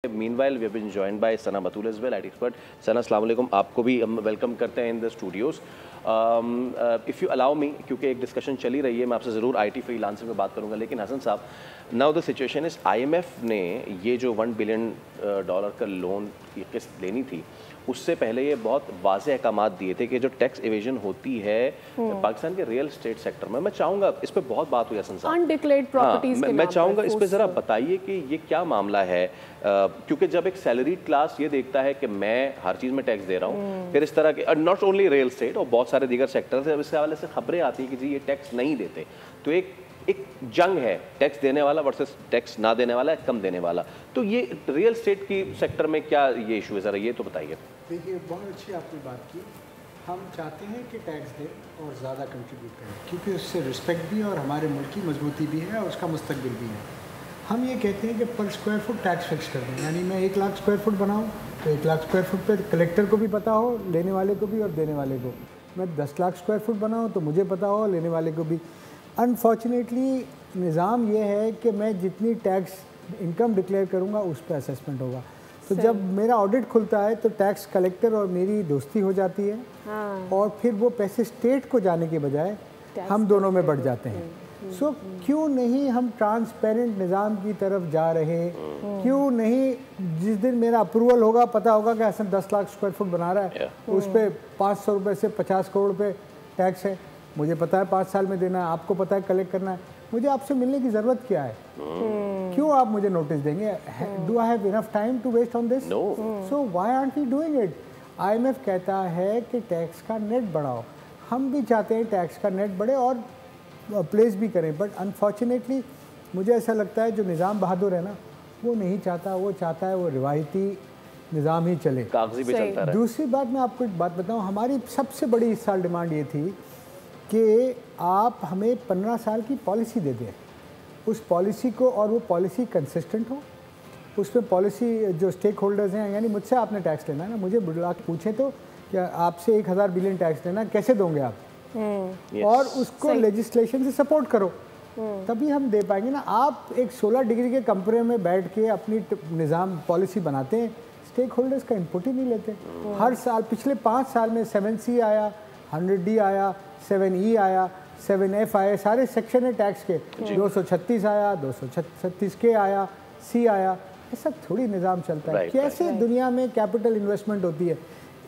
Meanwhile, we have been joined by Sana Batul as well, IT expert. Sana, अस्सलाम वालेकुम, आपको भी हम वेलकम करते हैं in the Studios. If you allow me, क्योंकि एक डिस्कशन चली रही है, मैं आपसे ज़रूर IT फ्रीलांसिंग में बात करूँगा, लेकिन हसन साहब, now the situation is IMF ने ये जो $1 बिलियन का लोन की किस्त लेनी थी, उससे पहले ये बहुत वाज़ेह अहकामात दिए थे कि जो टैक्स एवेजन होती है पाकिस्तान के रियल स्टेट सेक्टर में, मैं चाहूँगा इस पे बहुत बात हुई हसन साहब, अनडिक्लेयर्ड प्रॉपर्टीज के मैं चाहूँगा इस पे ज़रा बताइए कि ये क्या मामला है, क्योंकि जब एक सैलरीड क्लास ये देखता है कि मैं हर चीज़ में टैक्स दे रहा हूँ, फिर इस तरह के नॉट ओनली रियल स्टेट और बहुत सारे दीगर सेक्टर्स हैं, इसके हवाले से खबरें आती हैं कि जी ये टैक्स नहीं देते, तो एक जंग है टैक्स देने वाला वर्सेस टैक्स ना देने वाला, कम देने वाला. तो ये रियल स्टेट की सेक्टर में क्या ये इशू है, ज़रा ये तो बताइए. देखिए, बहुत अच्छी आपने बात की. हम चाहते हैं कि टैक्स दें और ज़्यादा कंट्रीब्यूट करें, क्योंकि उससे रिस्पेक्ट भी और हमारे मुल्क की मजबूती भी है और उसका मुस्तकबिल भी है. हम ये कहते हैं कि पर स्क्वायर फुट टैक्स फिक्स कर दें, यानी मैं 1 लाख स्क्वायर फुट बनाऊँ तो 1 लाख स्क्वायर फुट पे कलेक्टर को भी पता हो, लेने वाले को भी और देने वाले को. मैं 10 लाख स्क्वायर फुट बनाऊँ तो मुझे पता हो, लेने वाले को भी. अनफॉर्चुनेटली निज़ाम ये है कि मैं जितनी टैक्स इनकम डिक्लेयर करूँगा उस पर असेसमेंट होगा. तो जब मेरा ऑडिट खुलता है तो टैक्स कलेक्टर और मेरी दोस्ती हो जाती है. और फिर वो पैसे स्टेट को जाने के बजाय हम दोनों में बढ़ जाते हैं. सो क्यों नहीं हम ट्रांसपेरेंट निज़ाम की तरफ जा रहे हैं? क्यों नहीं जिस दिन मेरा अप्रूवल होगा, पता होगा कि हसन 10 लाख स्क्वायर फुट बना रहा है, उस पर 500 रुपये से 50 करोड़ रुपये टैक्स है, मुझे पता है 5 साल में देना है, आपको पता है कलेक्ट करना है, मुझे आपसे मिलने की ज़रूरत क्या है? क्यों आप मुझे नोटिस देंगे? Do I have enough time to waste on this? So why aren't we doing it? IMF कहता है कि टैक्स का नेट बढ़ाओ. हम भी चाहते हैं टैक्स का नेट बढ़े और प्लेस भी करें, बट अनफॉर्चुनेटली मुझे ऐसा लगता है जो निज़ाम बहादुर है ना, वो नहीं चाहता, वो चाहता है वो रिवायती निज़ाम ही चले, कागजी भी चलता रहे. दूसरी बात, मैं आपको एक बात बताऊँ, हमारी सबसे बड़ी इस साल डिमांड ये थी कि आप हमें 15 साल की पॉलिसी दे दें. उस पॉलिसी को, और वो पॉलिसी कंसिस्टेंट हो, उसमें पॉलिसी जो स्टेक होल्डर्स हैं, यानी मुझसे आपने टैक्स लेना है ना, मुझे बुला के पूछें तो क्या आपसे 1000 बिलियन टैक्स लेना, कैसे दोगे आप? और उसको लेजिस्लेशन से सपोर्ट करो, तभी हम दे पाएंगे ना. आप एक 16 डिग्री के कमरे में बैठ के अपनी निज़ाम पॉलिसी बनाते हैं, स्टेक होल्डर्स का इनपुट ही नहीं लेते. हर साल पिछले 5 साल में 7C आया, 100D आया, 7E आया, 7F आए, सारे सेक्शन है टैक्स के. 236 आया, 236K आया, C आया. ऐसा थोड़ी निज़ाम चलता है. कैसे दुनिया में कैपिटल इन्वेस्टमेंट होती है?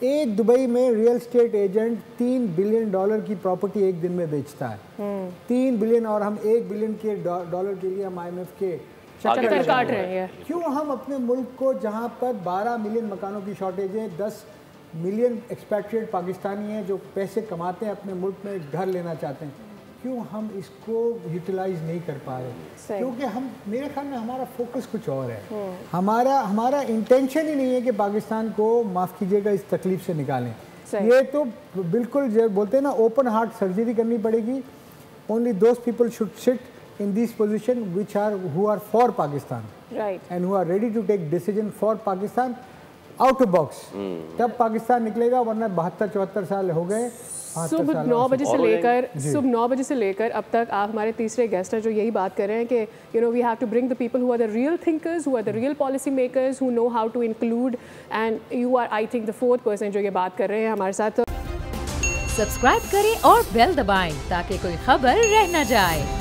एक दुबई में रियल स्टेट एजेंट $3 बिलियन की प्रॉपर्टी एक दिन में बेचता है. 3 बिलियन, और हम $1 बिलियन के डॉलर के लिए हम IMF के चक्कर काट रहे हैं. क्यों हम अपने मुल्क को, जहाँ पर 12 मिलियन मकानों की शॉर्टेज है, 10 मिलियन एक्सपैट्रिएट पाकिस्तानी हैं जो पैसे कमाते हैं, अपने मुल्क में घर लेना चाहते हैं, क्यों हम इसको यूटिलाइज नहीं कर पा रहे? क्योंकि हम, मेरे ख्याल में हमारा फोकस कुछ और है. हमारा इंटेंशन ही नहीं है कि पाकिस्तान को, माफ़ कीजिएगा, इस तकलीफ से निकालें. ये तो बिल्कुल जो बोलते हैं ना, ओपन हार्ट सर्जरी करनी पड़ेगी. Only those people should sit in this position which are who are for Pakistan and who are ready to take decision for Pakistan out of box. तब पाकिस्तान निकलेगा, वरना 72-74 साल हो गए. सुबह 9 बजे से लेकर अब तक आप हमारे तीसरे गेस्ट हैं जो यही बात कर रहे हैं कि you know we have to bring the people who are the real thinkers, who are the real policy makers, who know how to include, and you are I think the 4th person जो ये बात कर रहे हैं हमारे साथ. Subscribe करें और बेल दबाएं ताकि कोई खबर रह न जाए.